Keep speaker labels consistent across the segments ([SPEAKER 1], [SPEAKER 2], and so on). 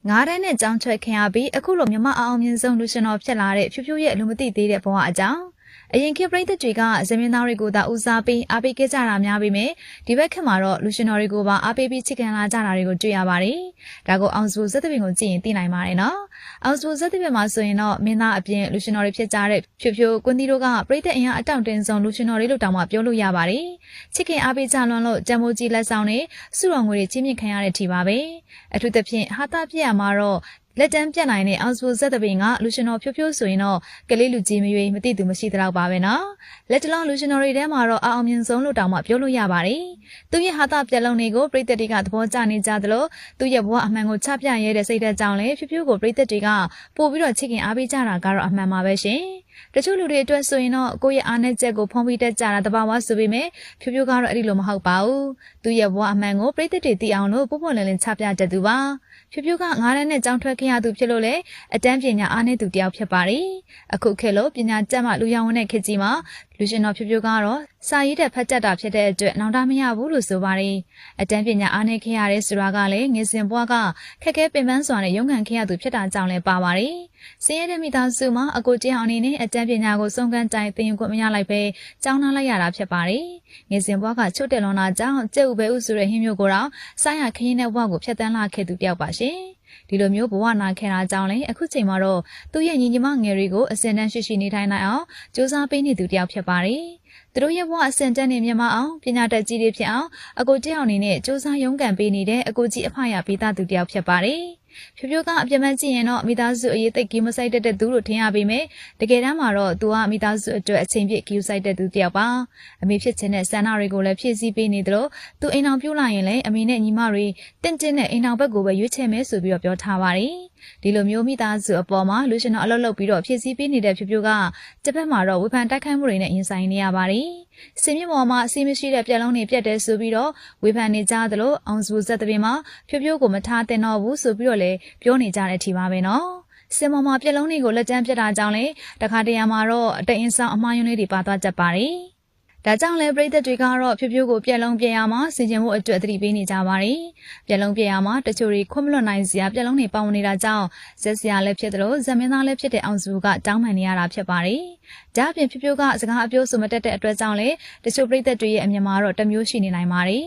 [SPEAKER 1] ငါးတန်းနဲ့ကြောင်းထွက်ခင်ရပြီးအခုလိုမြမအောင်မြင်ဆုံးလူရှင်တော်ဖြစ်လာတဲ့ဖြူဖြူရဲ့လူမသိသေးတဲ့ဘဝအကြောင်းအရင်ခေတ်ပရိသတ်တွေကဇမင်းသားတွေကိုသာဦးစားပေးအားပေးခဲ့ကြတာများပေမဲ့ဒီဘက်ခေတ်မှာတော့လူရှင်တော်တွေကိုပါအားပေးပြီးချစ်ခင်လာကြတာတွေကိုတွေ့ရပါတယ်။ဒါကိုအောင်စုဇက်သပင်ကိုကြည့်ရင်သိနိုင်ပါတယ်နော်။အောင်စုဇက်သပင်မှာဆိုရင်တော့မင်းသားအပြင်လူရှင်တော်တွေဖြစ်ကြတဲ့ဖြူဖြူကွန်းတီတို့ကပရိသတ်အင်အားအတောင့်တင်းဆုံးလူရှင်တော်တွေလို့တောင်မှပြောလို့ရပါတယ်။ချစ်ခင်အားပေးကြလွန်းလို့တံမိုးကြီးလက်ဆောင်နဲ့စုတော်ငွေတွေချင်းမြင့်ခံရတဲ့ထီပါပဲ။အထူးသဖြင့်ဟာတာပြည့်ရမှာတော့လက်တန်းပြတ်နိုင်တဲ့အောင်စုဇက်သပင်ကလူရှင်တော်ဖြိုးဖြိုးဆိုရင်တော့ကလေးလူကြီးမရွေးမသိသူမရှိတော့ပါပဲနော်လက်တလုံးလူရှင်တော်တွေထဲမှာတော့အောင်မြင်ဆုံးလို့တောင်မှပြောလို့ရပါတယ်သူရဲ့ဟာတာပြက်လုံးတွေကိုပရိသတ်တွေကသဘောကျနေကြသလိုသူရဲ့ဘဝအမှန်ကိုချပြရဲတဲ့စိတ်ဓာတ်ကြောင့်လည်းဖြိုးဖြိုးကိုပရိသတ်တွေကပို့ပြီးတော့ချစ်ခင်အားပေးကြတာကတော့အမှန်ပါပဲရှင်တချို့လူတွေအတွက်ဆိုရင်တော့ကိုယ့်ရဲ့အားနည်းချက်ကိုဖုံးပြီးတတ်ကြတာတဘာဝဆိုပေမဲ့ဖြိုးဖြိုးကတော့အဲ့ဒီလိုမဟုတ်ပါဘူးသူရဲ့ဘဝအမှန်ကိုပရိသတ်တွေသိအောင်လို့ပို့ပို့လင်းလင်းချပြတတ်သူပါဖြိုးဖြိုးကငါးတန်းနဲ့ကြောင်းထွက်ခဲ့ရသူဖြစ်လို့လေအတန်းပညာအားနည်းသူတယောက်ဖြစ်ပါတယ်အခုခေတ်လို့ပညာကျက်မှလူရောင်ဝန်းတဲ့ခေတ်ကြီးမှာလူရှင်တော်ဖြိုးဖြိုးကတော့စာရေးတဲ့ဖတ်တတ်တာဖြစ်တဲ့အတွက်နောင်တမရဘူးလို့ဆိုပါတယ်အတန်းပညာအားနည်းခဲ့ရတဲ့ဆိုတာကလည်းငယ်စဉ်ဘဝကခက်ခဲပင်ပန်းစွာနဲ့ရုန်းကန်ခဲ့ရသူဖြစ်တာကြောင့်လည်းပါပါတယ်ဆင်းရဲတဲ့မိသားစုမှာအကိုကျအောင်အနေနဲ့အတန်းပညာကိုစုံကန်းတိုင်သင်ယူခွင့်မရလိုက်ပဲကျောင်းသားလိုက်ရတာဖြစ်ပါတယ်ငယ်စဉ်ဘဝကချွတ်တယ်လွန်တာကြောင့်ကျဲ့ဥပဲဥဆိုတဲ့ဟင်းမျိုးကိုတော့စားရခင်းတဲ့ဘဝကိုဖျက်ဆီးလာခဲ့သူတယောက်ပါရှင်ဒီလိုမျိုးဘဝနာခဲ့တာကြောင့်လည်းအခုချိန်မှာတော့သူ့ရဲ့ညီညီမငယ်တွေကိုအစင်တန်းရှိနေထိုင်နိုင်အောင်စူးစမ်းပေးနေသူတယောက်ဖြစ်ပါတယ်။သူတို့ရဲ့ဘဝအစင်တန်းနဲ့မြမအောင်ပညာတတ်ကြီးတွေဖြစ်အောင်အကိုတယောက်အနေနဲ့စူးစမ်းရုန်းကန်ပေးနေတဲ့အကိုကြီးအဖရပေးသားသူတယောက်ဖြစ်ပါတယ်။ဖြိုးဖြိုးကအပြစ်မဲ့ကြည့်ရင်တော့မိသားစုအရေးသိပ်ကြီးမဆိုင်တတ်တဲ့သူလို့ထင်ရပေမဲ့တကယ်တမ်းမှာတော့သူကမိသားစုအတွက်အချိန်ပြည့်ကြီးဆိုင်တဲ့သူတယောက်ပါအမေဖြစ်ခြင်းနဲ့ဆန္ဒတွေကိုလည်းဖြည့်ဆည်းပေးနေတယ်လို့သူအိမ်အောင်ပြုလိုက်ရင်လည်းအမေနဲ့ညီမတွေတင့်တဲ့အိမ်အောင်ဘက်ကိုပဲရွေးချယ်မယ်ဆိုပြီးတော့ပြောထားပါတယ်ဒီလိုမျိုးမိသားစုအပေါ်မှာလူရှင်တော်အလုပ်လုပ်ပြီးတော့ဖြည့်ဆည်းပေးနေတဲ့ဖြိုးဖြိုးကတစ်ဖက်မှာတော့ဝေဖန်တိုက်ခိုက်မှုတွေနဲ့ရင်ဆိုင်နေရပါတယ်စင်မြင့်ပေါ်မှာအစီမရှိတဲ့ပြက်လုံးတွေပြက်တယ်ဆိုပြီးတော့ဝေဖန်နေကြသလိုအောင်စုဇက်တပင်မှာဖြိုးဖြိုးကိုမထားတင်တော့ဘူးဆိုပြီးတော့လည်းပြောနေကြတဲ့အထီပါပဲနော်စင်ပေါ်မှာပြက်လုံးတွေကိုလက်ကျန်းပြက်တာကြောင့်လေတခါတရံမှာတော့အတိတ်အဆောင်အမှားယွင်းလေးတွေပါသွားတတ်ပါတယ်ဒါကြောင့်လည်းပရိသတ်တွေကတော့ဖြိုးဖြိုးကိုပြက်လုံးပြက်ရမှာစင်ကျင်မှုအတွက်သတိပေးနေကြပါတယ်ပြက်လုံးပြက်ရမှာတချို့တွေခွင့်မလွတ်နိုင်စရာပြက်လုံးတွေပေါဝင်နေတာကြောင့်ဇက်စရာလည်းဖြစ်တယ်လို့ဇမင်းသားလည်းဖြစ်တဲ့အောင်စုကတောင်းပန်နေရတာဖြစ်ပါတယ်ဒါအပြင်ဖြိုးဖြိုးကစကားအပြောဆိုမတတ်တဲ့အတွက်ကြောင့်လည်းတချို့ပရိသတ်တွေရဲ့အမြင်မှာတော့တမျိုးရှိနေနိုင်ပါတယ်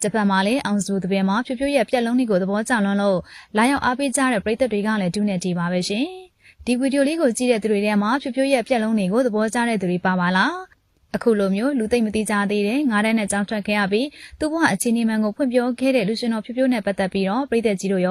[SPEAKER 1] ဂျပန်မှာလည်းအောင်စုတပင်မှာဖြိုးဖြိုးရဲ့ပြက်လုံးတွေကိုသဘောကျလွန်းလို့လာရောက်အားပေးကြတဲ့ပရိသတ်တွေကလည်းဒုနဲ့ဒီပါပဲရှင်ဒီဗီဒီယိုလေးကိုကြည့်တဲ့သူတွေထဲမှာဖြိုးဖြိုးရဲ့ပြက်လုံးတွေကိုသဘောကျတဲ့သူတွေပါပါလားအခုလိုမျိုးလူသိမ့်မသိကြသေးတဲ့ငါးတန်းနဲ့ကြောင်းထွက်ခဲ့ရပြီးသူ့ဘဝအခြေအနေမှန်ကိုဖွင့်ပြောခဲ့တဲ့လူရှင်တော်ဖြိုးဖြိုးနဲ့ပတ်သက်ပြီးတော့ပရိသတ်ကြီးတို့ရော